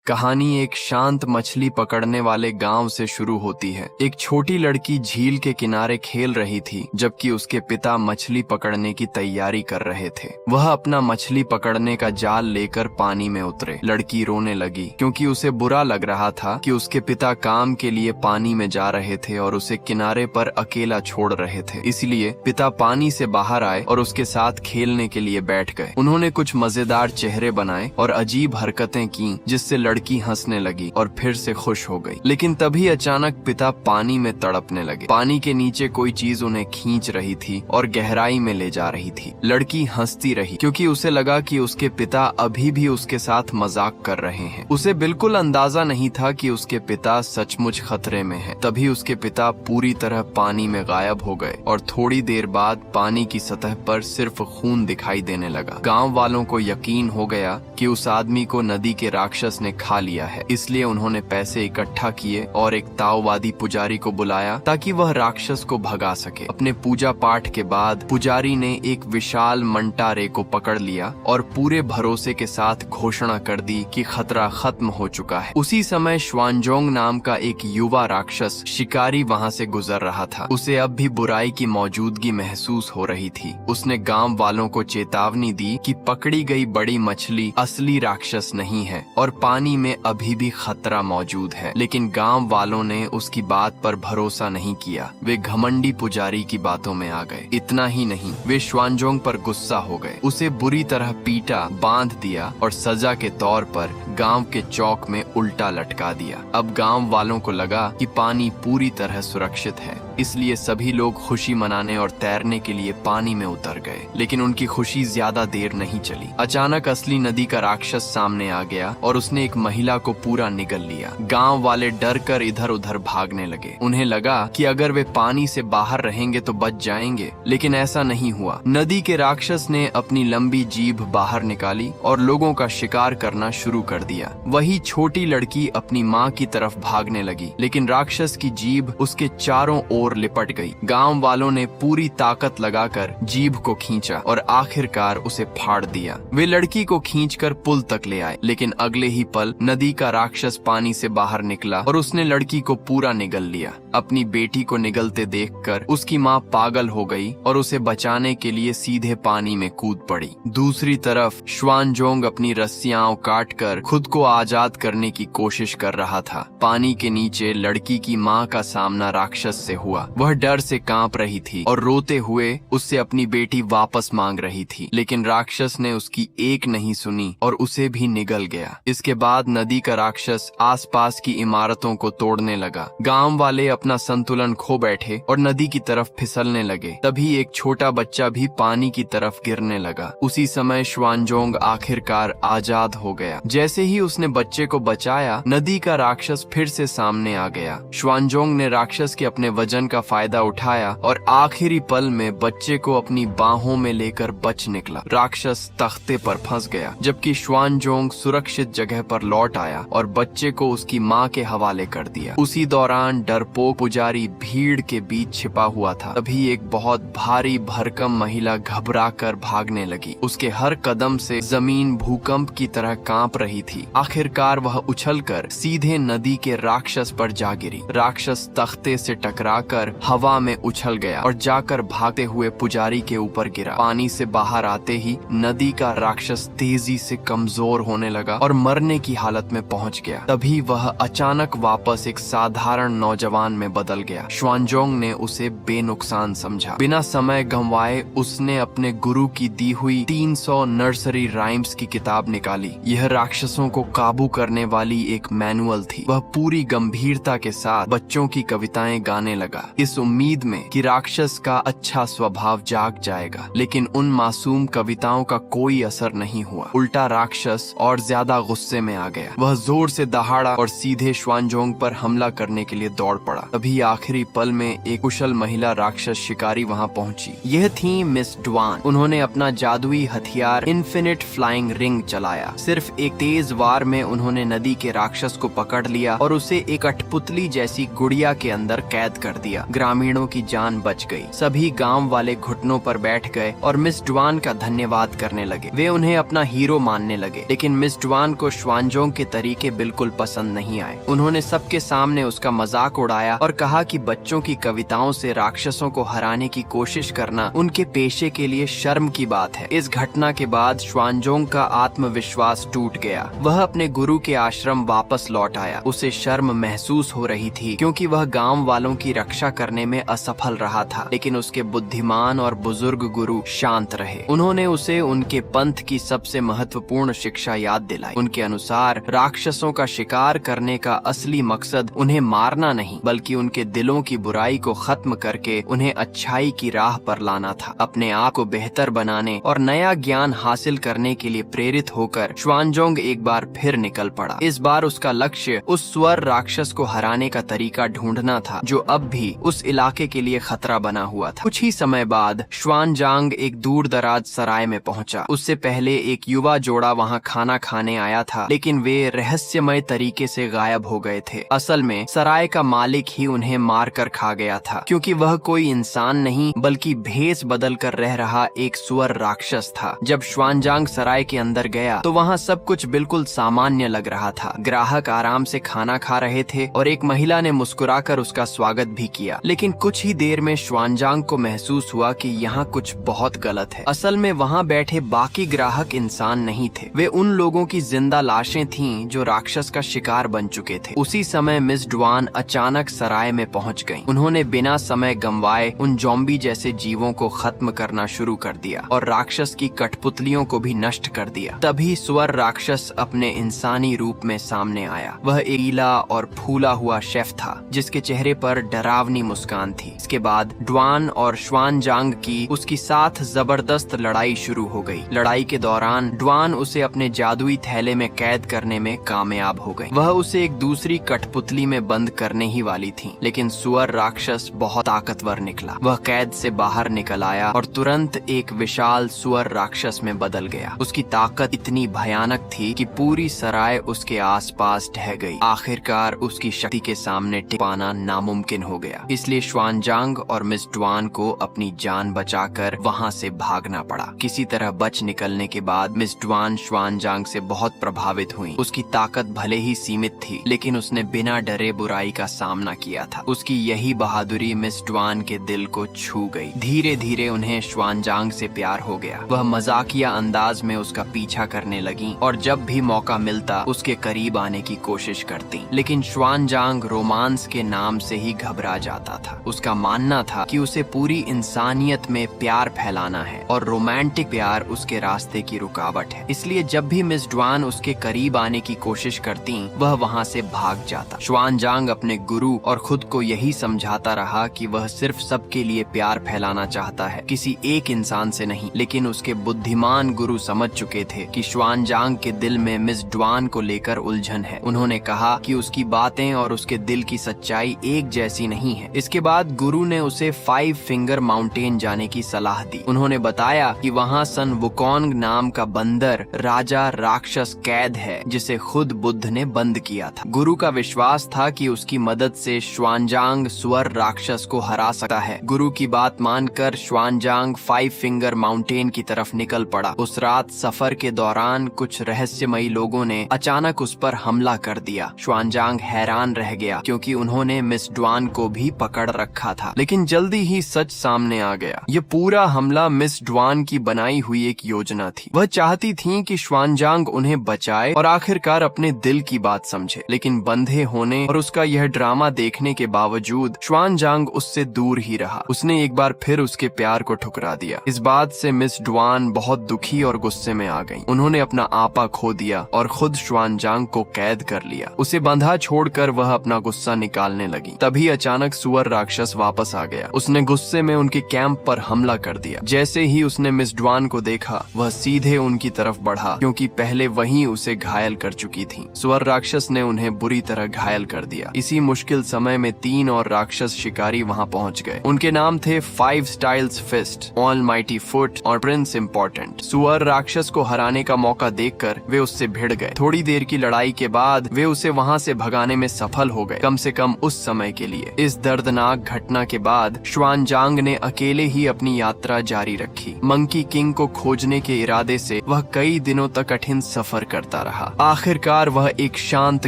कहानी एक शांत मछली पकड़ने वाले गांव से शुरू होती है। एक छोटी लड़की झील के किनारे खेल रही थी, जबकि उसके पिता मछली पकड़ने की तैयारी कर रहे थे। वह अपना मछली पकड़ने का जाल लेकर पानी में उतरे। लड़की रोने लगी क्योंकि उसे बुरा लग रहा था कि उसके पिता काम के लिए पानी में जा रहे थे और उसे किनारे पर अकेला छोड़ रहे थे। इसलिए पिता पानी से बाहर आए और उसके साथ खेलने के लिए बैठ गए। उन्होंने कुछ मजेदार चेहरे बनाए और अजीब हरकतें की, जिससे लड़की हंसने लगी और फिर से खुश हो गई। लेकिन तभी अचानक पिता पानी में तड़पने लगे। पानी के नीचे कोई चीज उन्हें खींच रही थी और गहराई में ले जा रही थी। लड़की हंसती रही क्योंकि उसे लगा कि उसके पिता अभी भी उसके साथ मजाक कर रहे हैं। उसे बिल्कुल अंदाजा नहीं था कि उसके पिता सचमुच खतरे में हैं। तभी उसके पिता पूरी तरह पानी में गायब हो गए और थोड़ी देर बाद पानी की सतह पर सिर्फ खून दिखाई देने लगा। गांव वालों को यकीन हो गया कि उस आदमी को नदी के राक्षस ने खा लिया है। इसलिए उन्होंने पैसे इकट्ठा किए और एक ताओवादी पुजारी को बुलाया ताकि वह राक्षस को भगा सके। अपने पूजा पाठ के बाद पुजारी ने एक विशाल मंटारे को पकड़ लिया और पूरे भरोसे के साथ घोषणा कर दी कि खतरा खत्म हो चुका है। उसी समय श्वानजोंग नाम का एक युवा राक्षस शिकारी वहां से गुजर रहा था। उसे अब भी बुराई की मौजूदगी महसूस हो रही थी। उसने गांव वालों को चेतावनी दी कि पकड़ी गई बड़ी मछली असली राक्षस नहीं है और पानी में अभी भी खतरा मौजूद है। लेकिन गांव वालों ने उसकी बात पर भरोसा नहीं किया। वे घमंडी पुजारी की बातों में आ गए। इतना ही नहीं, वे श्वानजोंग पर गुस्सा हो गए। उसे बुरी तरह पीटा, बांध दिया और सजा के तौर पर गांव के चौक में उल्टा लटका दिया। अब गांव वालों को लगा कि पानी पूरी तरह सुरक्षित है, इसलिए सभी लोग खुशी मनाने और तैरने के लिए पानी में उतर गए। लेकिन उनकी खुशी ज्यादा देर नहीं चली। अचानक असली नदी का राक्षस सामने आ गया और उसने एक महिला को पूरा निगल लिया। गांव वाले डर कर इधर उधर भागने लगे। उन्हें लगा कि अगर वे पानी से बाहर रहेंगे तो बच जाएंगे, लेकिन ऐसा नहीं हुआ। नदी के राक्षस ने अपनी लंबी जीभ बाहर निकाली और लोगों का शिकार करना शुरू कर दिया। वही छोटी लड़की अपनी माँ की तरफ भागने लगी, लेकिन राक्षस की जीभ उसके चारों ओर लिपट गई। गांव वालों ने पूरी ताकत लगाकर जीभ को खींचा और आखिरकार उसे फाड़ दिया। वे लड़की को खींचकर पुल तक ले आए, लेकिन अगले ही पल नदी का राक्षस पानी से बाहर निकला और उसने लड़की को पूरा निगल लिया। अपनी बेटी को निगलते देखकर उसकी माँ पागल हो गई और उसे बचाने के लिए सीधे पानी में कूद पड़ी। दूसरी तरफ श्वानजोंग अपनी रस्सियां काटकर खुद को आजाद करने की कोशिश कर रहा था। पानी के नीचे लड़की की माँ का सामना राक्षस से हुआ। वह डर से कांप रही थी और रोते हुए उससे अपनी बेटी वापस मांग रही थी, लेकिन राक्षस ने उसकी एक नहीं सुनी और उसे भी निगल गया। इसके बाद नदी का राक्षस आसपास की इमारतों को तोड़ने लगा। गांव वाले अपना संतुलन खो बैठे और नदी की तरफ फिसलने लगे। तभी एक छोटा बच्चा भी पानी की तरफ गिरने लगा। उसी समय श्वानजोंग आखिरकार आजाद हो गया। जैसे ही उसने बच्चे को बचाया, नदी का राक्षस फिर से सामने आ गया। श्वानजोंग ने राक्षस के अपने वजन का फायदा उठाया और आखिरी पल में बच्चे को अपनी बाहों में लेकर बच निकला। राक्षस तख्ते पर फंस गया, जबकि श्वानजोंग सुरक्षित जगह पर लौट आया और बच्चे को उसकी माँ के हवाले कर दिया। उसी दौरान डरपोक पुजारी भीड़ के बीच छिपा हुआ था। तभी एक बहुत भारी भरकम महिला घबराकर भागने लगी। उसके हर कदम से जमीन भूकंप की तरह कांप रही थी। आखिरकार वह उछलकर सीधे नदी के राक्षस पर जा गिरी। राक्षस तख्ते से टकराकर हवा में उछल गया और जाकर भागते हुए पुजारी के ऊपर गिरा। पानी से बाहर आते ही नदी का राक्षस तेजी से कमजोर होने लगा और मरने की हालत में पहुंच गया। तभी वह अचानक वापस एक साधारण नौजवान में बदल गया। श्वानजोंग ने उसे बेनुकसान समझा। बिना समय गंवाए उसने अपने गुरु की दी हुई 300 नर्सरी राइम्स की किताब निकाली। यह राक्षसों को काबू करने वाली एक मैनुअल थी। वह पूरी गंभीरता के साथ बच्चों की कविताएं गाने लगा, इस उम्मीद में कि राक्षस का अच्छा स्वभाव जाग जाएगा। लेकिन उन मासूम कविताओं का कोई असर नहीं हुआ। उल्टा राक्षस और ज्यादा गुस्से में आ गया। वह जोर से दहाड़ा और सीधे श्वानजोंग पर हमला करने के लिए दौड़ पड़ा। अभी आखिरी पल में एक कुशल महिला राक्षस शिकारी वहाँ पहुँची। यह थी मिस ड्वान। उन्होंने अपना जादुई हथियार इन्फिनिट फ्लाइंग रिंग चलाया। सिर्फ एक तेज वार में उन्होंने नदी के राक्षस को पकड़ लिया और उसे एक कठपुतली जैसी गुड़िया के अंदर कैद कर दिया। ग्रामीणों की जान बच गई। सभी गांव वाले घुटनों पर बैठ गए और मिस ड्वान का धन्यवाद करने लगे। वे उन्हें अपना हीरो मानने लगे। लेकिन मिस ड्वान को श्वानजोंग के तरीके बिल्कुल पसंद नहीं आए। उन्होंने सबके सामने उसका मजाक उड़ाया और कहा कि बच्चों की कविताओं से राक्षसों को हराने की कोशिश करना उनके पेशे के लिए शर्म की बात है। इस घटना के बाद श्वानजोंग का आत्मविश्वास टूट गया। वह अपने गुरु के आश्रम वापस लौट आया। उसे शर्म महसूस हो रही थी क्योंकि वह गांव वालों की रक्षा करने में असफल रहा था। लेकिन उसके बुद्धिमान और बुजुर्ग गुरु शांत रहे। उन्होंने उसे उनके पंथ की सबसे महत्वपूर्ण शिक्षा याद दिलाई। उनके अनुसार राक्षसों का शिकार करने का असली मकसद उन्हें मारना नहीं बल्कि उनके दिलों की बुराई को खत्म करके उन्हें अच्छाई की राह पर लाना था। अपने आप को बेहतर बनाने और नया ज्ञान हासिल करने के लिए प्रेरित होकर श्वानजोंग एक बार फिर निकल पड़ा। इस बार उसका लक्ष्य उस स्वर राक्षस को हराने का तरीका ढूंढना था जो अब भी उस इलाके के लिए खतरा बना हुआ था। कुछ ही समय बाद श्वानजांग एक दूर दराज सराय में पहुंचा। उससे पहले एक युवा जोड़ा वहां खाना खाने आया था, लेकिन वे रहस्यमय तरीके से गायब हो गए थे। असल में सराय का मालिक ही उन्हें मार कर खा गया था, क्योंकि वह कोई इंसान नहीं बल्कि भेष बदल कर रह रहा एक स्वर राक्षस था। जब श्वानजांग सराय के अंदर गया तो वहाँ सब कुछ बिल्कुल सामान्य लग रहा था। ग्राहक आराम से खाना खा रहे थे और एक महिला ने मुस्कुराकर उसका स्वागत भी किया। लेकिन कुछ ही देर में श्वानजांग को महसूस हुआ कि यहाँ कुछ बहुत गलत है। असल में वहाँ बैठे बाकी ग्राहक इंसान नहीं थे, वे उन लोगों की जिंदा लाशें थीं जो राक्षस का शिकार बन चुके थे। उसी समय मिस ड्वान अचानक सराय में पहुँच गयी। उन्होंने बिना समय गंवाए उन ज़ॉम्बी जैसे जीवों को खत्म करना शुरू कर दिया और राक्षस की कठपुतलियों को भी नष्ट कर दिया। तभी स्वर राक्षस अपने इंसानी रूप में सामने आया। वह एक गीला और फूला हुआ शेफ था जिसके चेहरे पर डरावनी मुस्कान थी। इसके बाद ड्वान और श्वानजांग की उसकी साथ जबरदस्त लड़ाई शुरू हो गई। लड़ाई के दौरान ड्वान उसे अपने जादुई थैले में कैद करने में कामयाब हो गई। वह उसे एक दूसरी कठपुतली में बंद करने ही वाली थी, लेकिन स्वर राक्षस बहुत ताकतवर निकला। वह कैद से बाहर निकल आया और तुरंत एक विशाल स्वर राक्षस में बदल गया। उसकी ताकत इतनी भयानक थी कि पूरी सराय उसके आसपास ढह गई। आखिरकार उसकी शक्ति के सामने टिक पाना नामुमकिन हो गया। इसलिए श्वानजांग और मिस ड्वान को अपनी जान बचाकर वहां से भागना पड़ा। किसी तरह बच निकलने के बाद मिस ड्वान श्वानजांग से बहुत प्रभावित हुई। उसकी ताकत भले ही सीमित थी, लेकिन उसने बिना डरे बुराई का सामना किया था। उसकी यही बहादुरी मिस ड्वान के दिल को छू गई। धीरे धीरे उन्हें श्वानजांग से प्यार हो गया। वह मजाकिया अंदाज में उसका पीछा करने लगी और जब भी मौका मिलता उसके करीब आने की कोशिश करती। लेकिन श्वानजांग रोमांस के नाम से ही घबरा जाता था। उसका मानना था कि उसे पूरी इंसानियत में प्यार फैलाना है और रोमांटिक प्यार उसके रास्ते की रुकावट है। इसलिए जब भी मिस ड्वान उसके करीब आने की कोशिश करती वह वहाँ से भाग जाता। श्वानजांग अपने गुरु और खुद को यही समझाता रहा कि वह सिर्फ सबके लिए प्यार फैलाना चाहता है, किसी एक इंसान से नहीं। लेकिन उसके बुद्धिमान गुरु समझ चुके थे कि श्वानजांग के दिल में मिस ड्वान को लेकर उलझन है। उन्होंने कहा कि उसकी बातें और उसके दिल की सच्चाई एक जैसी नहीं है। इसके बाद गुरु ने उसे 5 फिंगर माउंटेन जाने की सलाह दी। उन्होंने बताया कि वहाँ सन वुकोंग नाम का बंदर राजा राक्षस कैद है जिसे खुद बुद्ध ने बंद किया था। गुरु का विश्वास था कि उसकी मदद से श्वानजांग स्वर राक्षस को हरा सकता है। गुरु की बात मानकर श्वानजांग 5 फिंगर माउंटेन की तरफ निकल पड़ा। उस रात सफर के दौरान कुछ रहस्यमयी लोगों ने अचानक उस पर हमला कर दिया। श्वानजांग हैरान रह गया क्योंकि उन्होंने मिस ड्वान को भी पकड़ रखा था, लेकिन जल्दी ही सच सामने आ गया। ये पूरा हमला मिस ड्वान की बनाई हुई एक योजना थी। वह चाहती थी कि श्वानजांग उन्हें बचाए और आखिरकार अपने दिल की बात समझे। लेकिन बंधे होने और उसका यह ड्रामा देखने के बावजूद श्वानजांग उससे दूर ही रहा। उसने एक बार फिर उसके प्यार को ठुकरा दिया। इस बात से मिस ड्वान बहुत दुखी और गुस्से में आ गई। उन्होंने अपना आपा खो दिया और खुद श्वानजांग को कैद कर लिया। उसे बंधा छोड़कर वह अपना गुस्सा निकालने लगी। तभी अचानक सुअर राक्षस वापस आ गया। उसने गुस्से में उनके कैंप पर हमला कर दिया। जैसे ही उसने मिस ड्वान को देखा वह सीधे उनकी तरफ बढ़ा, क्योंकि पहले वही उसे घायल कर चुकी थी। सुअर राक्षस ने उन्हें बुरी तरह घायल कर दिया। इसी मुश्किल समय समय में 3 और राक्षस शिकारी वहां पहुंच गए। उनके नाम थे 5 स्टाइल्स फिस्ट, ऑलमाइटी फुट और प्रिंस इम्पोर्टेंट। सुअर राक्षस को हराने का मौका देखकर वे उससे भिड़ गए। थोड़ी देर की लड़ाई के बाद वे उसे वहां से भगाने में सफल हो गए, कम से कम उस समय के लिए। इस दर्दनाक घटना के बाद श्वानजांग ने अकेले ही अपनी यात्रा जारी रखी। मंकी किंग को खोजने के इरादे से वह कई दिनों तक कठिन सफर करता रहा। आखिरकार वह एक शांत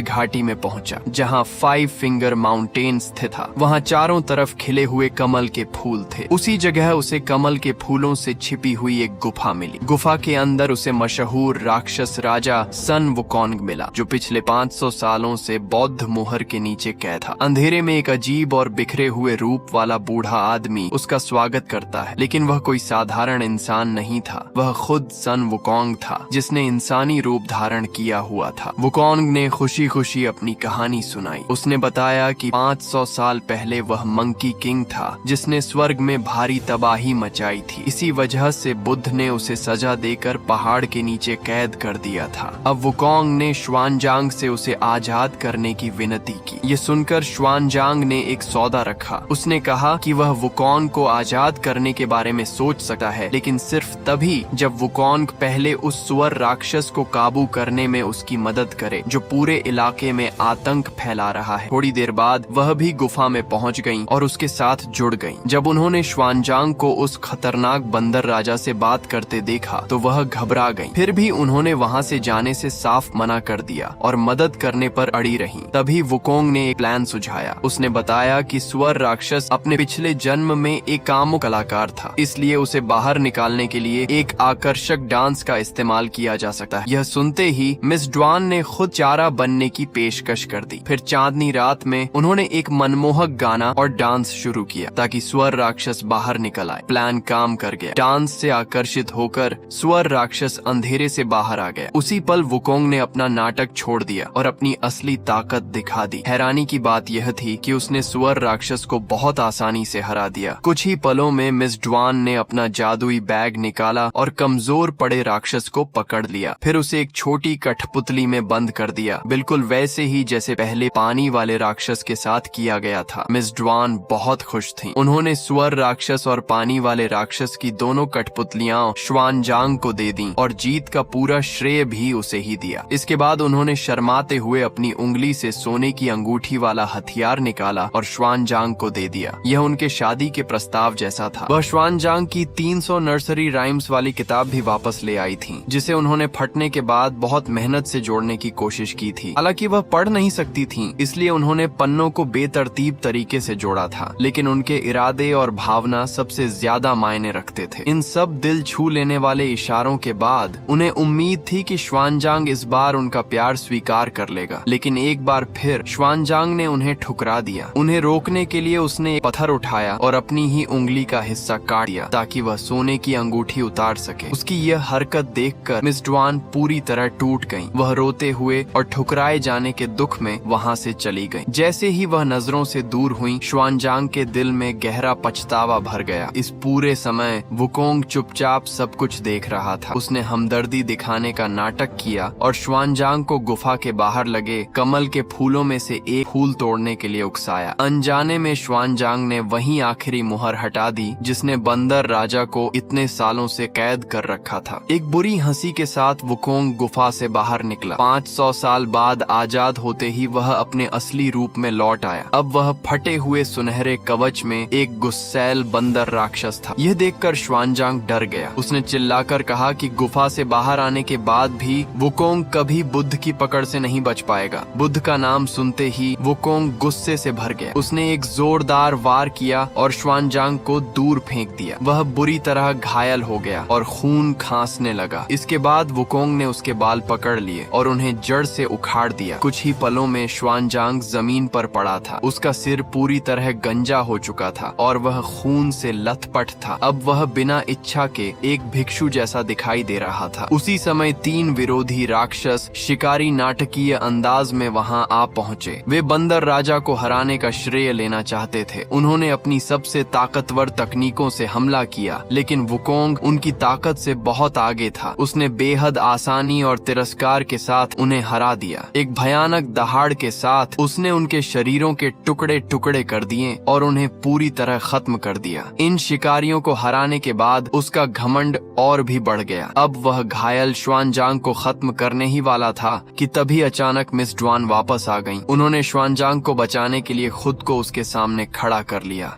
घाटी में पहुंचा, जहां 5 फिंगर माउंटेन स्थित था। वहां चारों तरफ खिले हुए कमल के फूल थे। उसी जगह उसे कमल के फूलों से छिपी हुई एक गुफा मिली। गुफा के अंदर उसे मशहूर राक्षस राजा सन वुकोंग मिला, जो पिछले 500 सालों से बौद्ध मोहर के नीचे कैद था। अंधेरे में एक अजीब और बिखरे हुए रूप वाला बूढ़ा आदमी उसका स्वागत करता है, लेकिन वह कोई साधारण इंसान नहीं था। वह खुद सन वुकोंग था, जिसने इंसानी रूप धारण किया हुआ था। वुकोंग ने खुशी खुशी अपनी कहानी सुनाई। उसने बताया कि 500 साल पहले वह मंकी किंग था, जिसने स्वर्ग में भारी तबाही मचाई थी। इसी वजह से बुद्ध ने उसे सजा देकर पहाड़ के नीचे कैद कर दिया था। अब वुकोंग ने श्वानजांग से उसे आजाद करने की विनती की। ये सुनकर श्वानजांग ने एक सौदा रखा। उसने कहा कि वह वुकोंग को आजाद करने के बारे में सोच सकता है, लेकिन सिर्फ तभी जब वुकोंग पहले उस सुअर राक्षस को काबू करने में उसकी मदद करे, जो पूरे इलाके में आतंक फैला रहा है। थोड़ी देर बाद वह भी गुफा में पहुंच गईं और उसके साथ जुड़ गईं। जब उन्होंने श्वानजांग को उस खतरनाक बंदर राजा से बात करते देखा तो वह घबरा गईं। फिर भी उन्होंने वहां से जाने से साफ मना कर दिया और मदद करने पर अड़ी रहीं। तभी वुकोंग ने एक प्लान सुझाया। उसने बताया कि सुअर राक्षस अपने पिछले जन्म में एक कामुक कलाकार था, इसलिए उसे बाहर निकालने के लिए एक आकर्षक डांस का इस्तेमाल किया जा सकता है। यह सुनते ही मिस ड्वान ने खुद चारा बनने की पेशकश कर दी। फिर चांदनी रात में उन्होंने एक मनमोहक गाना और डांस शुरू किया ताकि सुअर राक्षस बाहर निकल आए। प्लान काम कर गया। डांस से आकर्षित होकर सुअर राक्षस अंधेरे से बाहर आ गया। उसी पल वुकोंग ने अपना नाटक छोड़ दिया और अपनी असली ताकत दिखा दी। हैरानी की बात यह थी कि उसने सुअर राक्षस को बहुत आसानी से हरा दिया। कुछ ही पलों में मिस ड्वान ने अपना जादुई बैग निकाला और कमजोर पड़े राक्षस को पकड़ लिया। फिर उसे एक छोटी कठपुतली में बंद कर दिया, बिल्कुल वैसे ही जैसे पहले पानी वाले राक्षस के साथ किया गया था। मिस ड्वान बहुत खुश थीं। उन्होंने सुअर राक्षस और पानी वाले राक्षस की दोनों कठपुतलियां श्वानजांग को दे दी और जीत का पूरा श्रेय भी उसे ही दिया। इसके बाद उन्होंने शर्माते हुए अपनी उंगली से सोने की अंगूठी वाला हथियार निकाला और श्वानजांग को दे दिया। यह उनके शादी के प्रस्ताव जैसा था। वह श्वानजांग की 300 नर्सरी राइम्स वाली किताब भी वापस ले आई थी, जिसे उन्होंने फटने के बाद बहुत मेहनत से जोड़ने की कोशिश की थी। हालांकि वह पढ़ नहीं सकती थी, इसलिए उन्होंने पन्नों को बेतरतीब तरीके से जोड़ा था, लेकिन उनके इरादे और भावना सबसे ज्यादा मायने रखते थे। इन सब दिल छू लेने वाले इशारों के बाद उन्हें उम्मीद थी कि श्वानजांग इस बार उनका प्यार स्वीकार कर लेगा, लेकिन एक बार फिर श्वानजांग ने उन्हें ठुकरा दिया। उन्हें रोकने के लिए उसने एक पत्थर उठाया और अपनी ही उंगली का हिस्सा काट दिया ताकि वह सोने की अंगूठी उतार सके। उसकी यह हरकत देखकर मिस ड्वान पूरी तरह टूट गईं। वह रोते हुए और ठुकराए जाने के दुख में वहां से चली गईं। जैसे ही वह नजरों से दूर हुई, श्वानजांग के दिल में गहरा पछतावा भर गया। इस पूरे समय वुकोंग चुपचाप सब कुछ देख रहा था। उसने हमदर्दी दिखाने का नाटक किया और श्वानजांग को गुफा के बाहर लगे कमल के फूलों में से एक फूल तोड़ने के लिए उकसाया। अनजाने में श्वानजांग ने वही आखिरी मुहर हटा दी जिसने बंदर राजा को इतने सालों से कैद कर रखा था। एक बुरी हंसी के साथ वुकोंग गुफा से बाहर निकला। 500 साल बाद आजाद होते ही वह अपने असली रूप में लौट आया। अब वह फटे हुए सुनहरे कवच में एक गुस्सैल बंदर राक्षस था। यह देखकर श्वानजांग डर गया। उसने चिल्लाकर कहा कि गुफा से बाहर आने के बाद भी वुकोंग कभी बुद्ध की पकड़ से नहीं बच पाएगा। बुद्ध का नाम सुनते ही वुकोंग गुस्से से भर गया। उसने एक जोरदार वार किया और श्वानजांग को दूर फेंक दिया। वह बुरी तरह घायल हो गया और खून खांसने लगा। इसके बाद वुकोंग ने उसके बाल पकड़ लिए और उन्हें जड़ से उखाड़ दिया। कुछ ही पलों में श्वानजांग जमीन पर पड़ा था। उसका सिर पूरी तरह गंजा हो चुका था और वह खून से लथपथ था। अब वह बिना इच्छा के एक भिक्षु जैसा दिखाई दे रहा था। उसी समय 3 विरोधी राक्षस शिकारी नाटकीय अंदाज में वहां आ पहुंचे। वे बंदर राजा को हराने का श्रेय लेना चाहते थे। उन्होंने अपनी सबसे ताकतवर तकनीकों से हमला किया, लेकिन वुकोंग उनकी ताकत से बहुत आगे था। उसने बेहद आसानी और तिरस्कार के साथ उन्हें हरा दिया। एक भयानक दहाड़ के साथ उसने उनके शरीरों के टुकड़े टुकड़े कर दिए और उन्हें पूरी तरह खत्म कर दिया। इन शिकारियों को हराने के बाद उसका घमंड और भी बढ़ गया। अब वह घायल श्वानजांग को खत्म करने ही वाला था कि तभी अचानक मिस ड्वान वापस आ गईं। उन्होंने श्वानजांग को बचाने के लिए खुद को उसके सामने खड़ा कर लिया।